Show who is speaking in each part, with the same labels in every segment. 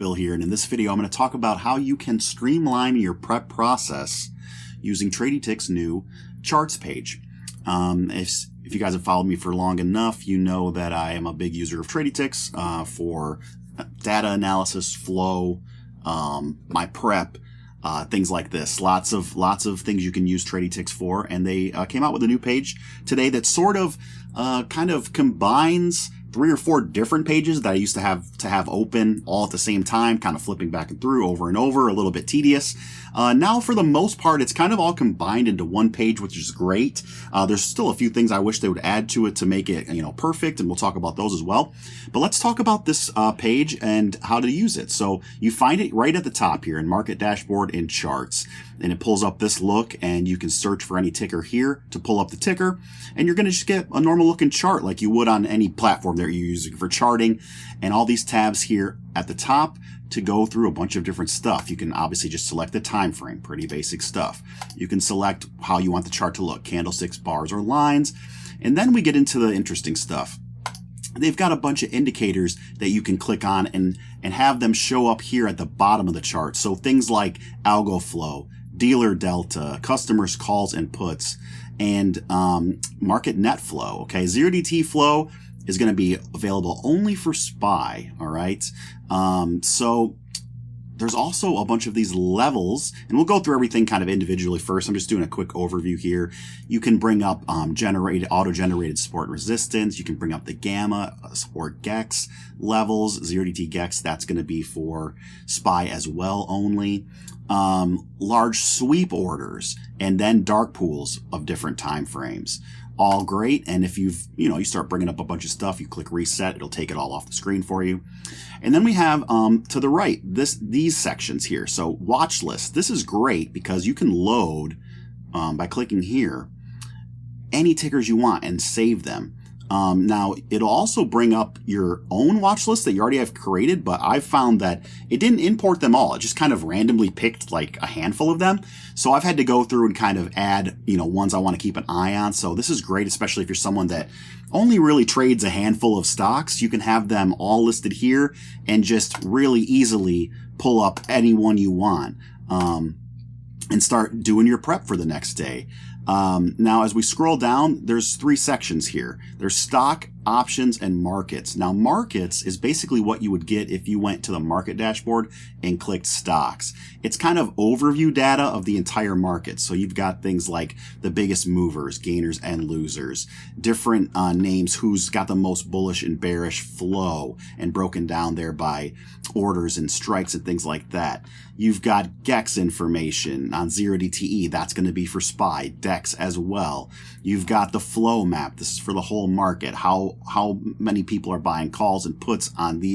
Speaker 1: Bill here, and in this video I'm going to talk about how you can streamline your prep process using Tradytics' new charts page. If you guys have followed me for long enough, you know that I am a big user of Tradytics for data analysis, flow, my prep, things like this. Lots of things you can use Tradytics for, and they came out with a new page today that sort of kind of combines 3 or 4 different pages that I used to have open all at the same time, kind of flipping back and through over and over, a little bit tedious. Now, for the most part, it's kind of all combined into one page, which is great. There's still a few things I wish they would add to it to make it, perfect, and we'll talk about those as well. But let's talk about this page and how to use it. So you find it right at the top here in Market Dashboard in Charts, and it pulls up this look, and you can search for any ticker here to pull up the ticker, and you're going to just get a normal looking chart like you would on any platform that you're using for charting, and all these tabs here at the top to go through a bunch of different stuff. You can obviously just select the time frame, pretty basic stuff. You can select how you want the chart to look, candlesticks, bars, or lines, and then we get into the interesting stuff. They've got a bunch of indicators that you can click on and have them show up here at the bottom of the chart. So things like algo flow, dealer delta, customers calls and puts, and market net flow. Okay, 0DT flow is going to be available only for SPY. All right, so there's also a bunch of these levels, and we'll go through everything kind of individually first. I'm just doing a quick overview here. You can bring up auto-generated support and resistance. You can bring up the gamma support GEX levels, 0DT GEX. That's going to be for SPY as well only. Large sweep orders, and then dark pools of different time frames. All great. And if you start bringing up a bunch of stuff, you click reset, it'll take it all off the screen for you. And then we have to the right these sections here. So watch list. This is great because you can load by clicking here any tickers you want and save them. Now, it'll also bring up your own watch list that you already have created, but I've found that it didn't import them all. It just kind of randomly picked like a handful of them. So I've had to go through and kind of add, ones I want to keep an eye on. So this is great, especially if you're someone that only really trades a handful of stocks. You can have them all listed here and just really easily pull up any one you want and start doing your prep for the next day. Now, as we scroll down, there's 3 sections here. There's stock, options, and markets. Now, markets is basically what you would get if you went to the market dashboard and clicked stocks. It's kind of overview data of the entire market. So you've got things like the biggest movers, gainers, and losers, different names, who's got the most bullish and bearish flow, and broken down there by orders and strikes and things like that. You've got GEX information on 0DTE. That's going to be for SPY, DEX as well. You've got the flow map. This is for the whole market. How many people are buying calls and puts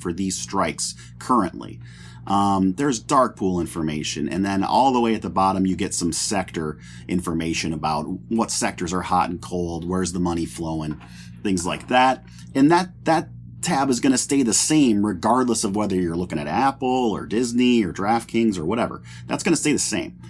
Speaker 1: for these strikes currently. There's dark pool information, and then all the way at the bottom you get some sector information about what sectors are hot and cold, where's the money flowing, things like that. And that tab is going to stay the same regardless of whether you're looking at Apple or Disney or DraftKings or whatever. That's going to stay the same.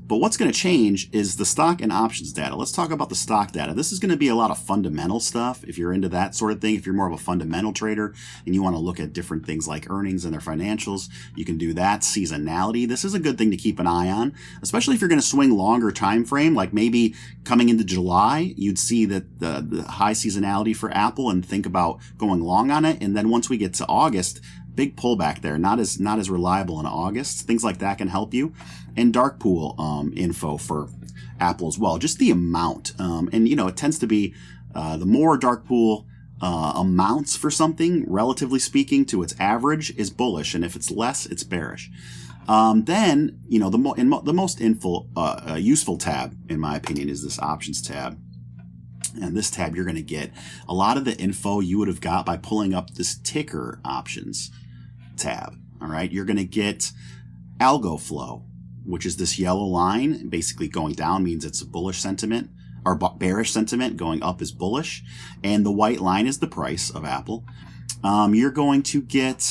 Speaker 1: But what's going to change is the stock and options data. Let's talk about the stock data. This is going to be a lot of fundamental stuff. If you're into that sort of thing, if you're more of a fundamental trader and you want to look at different things like earnings and their financials, you can do that. Seasonality. This is a good thing to keep an eye on, especially if you're going to swing longer time frame, like maybe coming into July, you'd see that the high seasonality for Apple and think about going long on it. And then once we get to August, big pullback there, not as reliable in August. Things like that can help you. And dark pool info for Apple as well, just the amount. And it tends to be the more dark pool amounts for something, relatively speaking, to its average is bullish, and if it's less, it's bearish. Then the most useful tab, in my opinion, is this options tab. And this tab, you're going to get a lot of the info you would have got by pulling up this ticker options tab. All right, you're going to get algo flow, which is this yellow line. Basically going down means it's a bullish sentiment, or bearish sentiment. Going up is bullish. And the white line is the price of Apple. You're going to get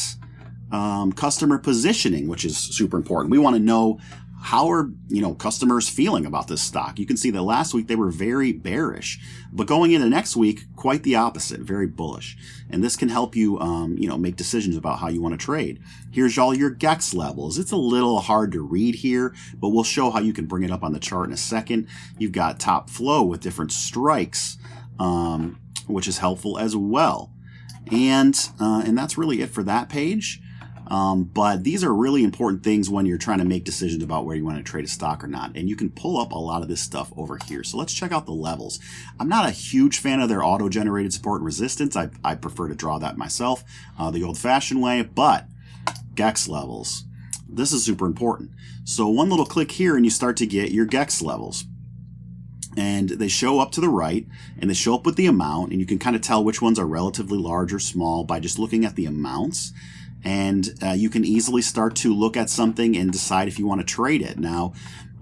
Speaker 1: customer positioning, which is super important. We want to know how are, customers feeling about this stock? You can see that last week they were very bearish, but going into next week, quite the opposite, very bullish. And this can help you, make decisions about how you want to trade. Here's all your GEX levels. It's a little hard to read here, but we'll show how you can bring it up on the chart in a second. You've got top flow with different strikes, which is helpful as well. And that's really it for that page. But these are really important things when you're trying to make decisions about where you want to trade a stock or not. And you can pull up a lot of this stuff over here. So let's check out the levels. I'm not a huge fan of their auto-generated support and resistance. I prefer to draw that myself the old-fashioned way. But GEX levels, this is super important. So one little click here and you start to get your GEX levels. And they show up to the right, and they show up with the amount. And you can kind of tell which ones are relatively large or small by just looking at the amounts. And you can easily start to look at something and decide if you want to trade it. Now,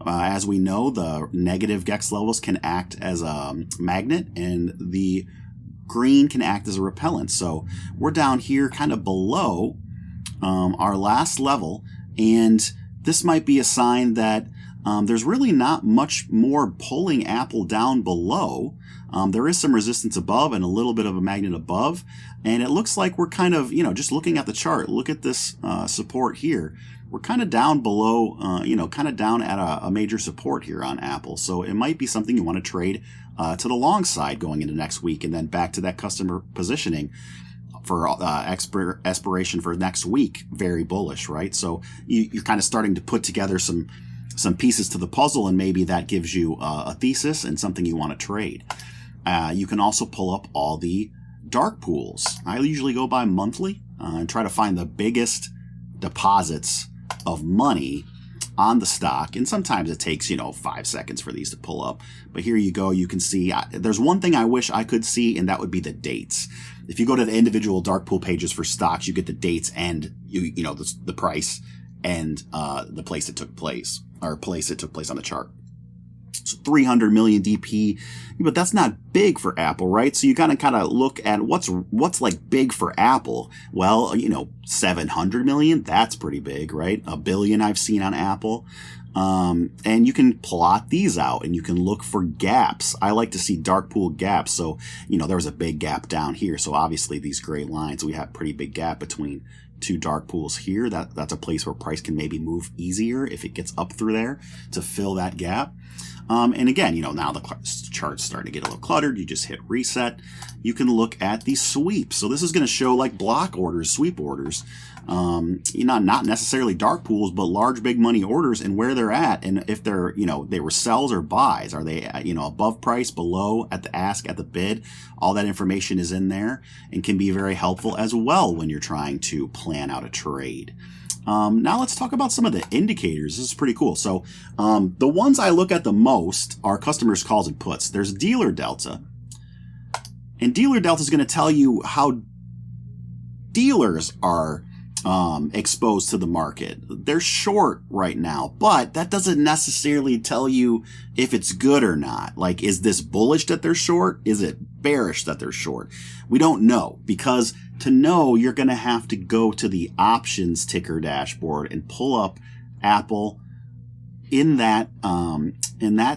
Speaker 1: as we know, the negative GEX levels can act as a magnet, and the green can act as a repellent. So we're down here kind of below our last level, and this might be a sign that there's really not much more pulling Apple down below. There is some resistance above and a little bit of a magnet above. And it looks like we're kind of, just looking at the chart, look at this support here. We're kind of down below, kind of down at a major support here on Apple. So it might be something you want to trade to the long side going into next week, and then back to that customer positioning for expiration for next week. Very bullish, right? So you're kind of starting to put together some pieces to the puzzle, and maybe that gives you a thesis and something you want to trade. You can also pull up all the dark pools. I usually go by monthly and try to find the biggest deposits of money on the stock. And sometimes it takes, 5 seconds for these to pull up. But here you go. You can see there's one thing I wish I could see, and that would be the dates. If you go to the individual dark pool pages for stocks, you get the dates and the price and the place it took place, or place it took place on the chart. So 300 million DP, but that's not big for Apple, right? So you gotta kind of look at what's like big for Apple. Well, 700 million, that's pretty big, right? $1 billion I've seen on Apple. And you can plot these out and you can look for gaps. I like to see dark pool gaps. So, there was a big gap down here. So obviously these gray lines, we have pretty big gap between two dark pools here. That's a place where price can maybe move easier if it gets up through there to fill that gap. And again, now the chart's starting to get a little cluttered. You just hit reset. You can look at the sweeps. So this is going to show like block orders, sweep orders. Not necessarily dark pools, but large big money orders and where they're at. And if they're, they were sells or buys. Are they, above price, below, at the ask, at the bid? All that information is in there and can be very helpful as well when you're trying to plan out a trade. Now let's talk about some of the indicators. This is pretty cool. So the ones I look at the most are customers' calls and puts. There's dealer delta. And dealer delta is going to tell you how dealers are exposed to the market. They're short right now, but that doesn't necessarily tell you if it's good or not. Like, is this bullish that they're short? Is it bearish that they're short? We don't know, because to know, you're going to have to go to the options ticker dashboard and pull up Apple in that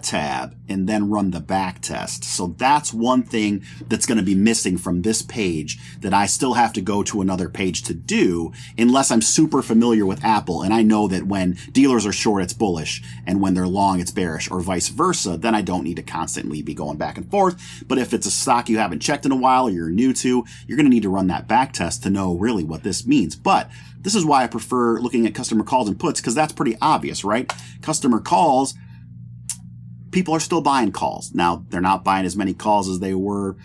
Speaker 1: tab and then run the back test. So that's one thing that's going to be missing from this page that I still have to go to another page to do, unless I'm super familiar with Apple and I know that when dealers are short, it's bullish, and when they're long, it's bearish, or vice versa. Then I don't need to constantly be going back and forth. But if it's a stock you haven't checked in a while or you're new to, you're going to need to run that back test to know really what this means. But this is why I prefer looking at customer calls and puts, because that's pretty obvious, right? Customer calls, people are still buying calls. Now, they're not buying as many calls as they were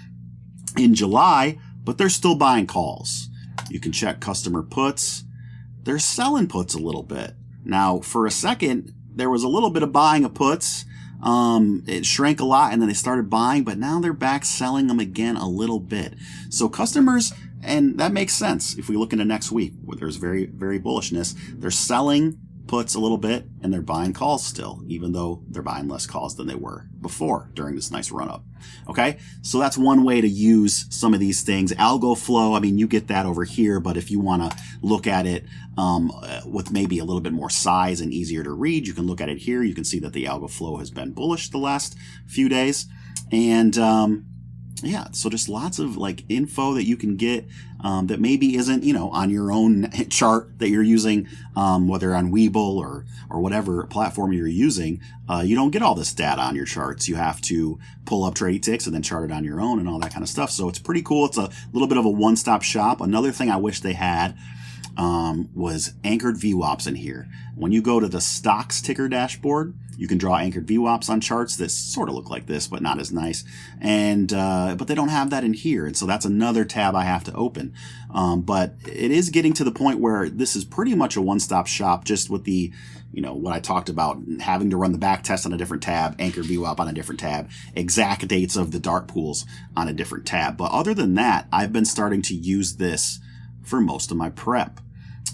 Speaker 1: in July, but they're still buying calls. You can check customer puts. They're selling puts a little bit. Now, for a second, there was a little bit of buying of puts. It shrank a lot and then they started buying, but now they're back selling them again a little bit. So customers, and that makes sense if we look into next week where there's very, very bullishness, they're selling puts a little bit, and they're buying calls still, even though they're buying less calls than they were before during this nice run up. Okay, so that's one way to use some of these things. Algo flow, I mean, you get that over here, but if you want to look at it with maybe a little bit more size and easier to read, you can look at it here. You can see that the algo flow has been bullish the last few days. And yeah, so just lots of like info that you can get that maybe isn't, you know, on your own chart that you're using, whether on Webull or whatever platform you're using. You don't get all this data on your charts. You have to pull up Tradytics and then chart it on your own and all that kind of stuff. So it's pretty cool. It's a little bit of a one-stop shop. Another thing I wish they had was anchored VWAPs in here. When you go to the stocks ticker dashboard, you can draw anchored VWAPs on charts that sort of look like this, but not as nice. And but they don't have that in here, and so that's another tab I have to open. But it is getting to the point where this is pretty much a one-stop shop, just with the, you know, what I talked about, having to run the back test on a different tab, anchored VWAP on a different tab, exact dates of the dart pools on a different tab. But other than that, I've been starting to use this for most of my prep.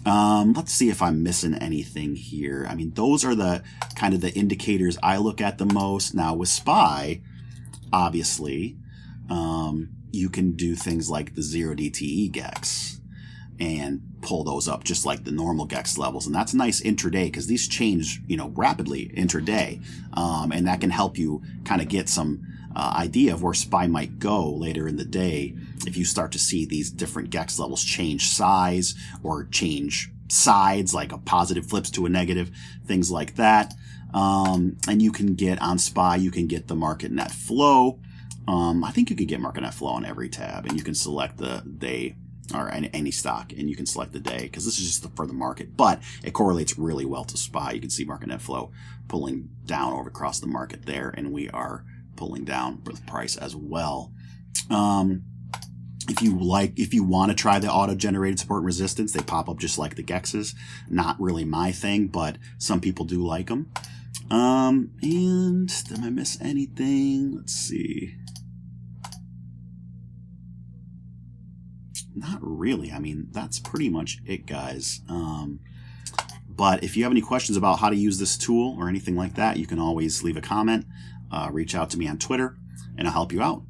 Speaker 1: Let's see if I'm missing anything here. I mean, those are the kind of the indicators I look at the most. Now with SPY, obviously, you can do things like the 0DTE GEX and pull those up just like the normal GEX levels. And that's nice intraday because these change, you know, rapidly intraday. And that can help you kind of get some idea of where SPY might go later in the day if you start to see these different GEX levels change size or change sides, like a positive flips to a negative, things like that. And you can get on SPY, you can get the market net flow. I think you can get market net flow on every tab, and you can select the day or any stock, and you can select the day because this is just for the market, but it correlates really well to SPY. You can see market net flow pulling down over across the market there, and we are pulling down for the price as well. If you want to try the auto-generated support and resistance, they pop up just like the GEXs. Not really my thing, but some people do like them. And did I miss anything? Let's see. Not really. I mean, that's pretty much it, guys. But if you have any questions about how to use this tool or anything like that, you can always leave a comment, reach out to me on Twitter, and I'll help you out.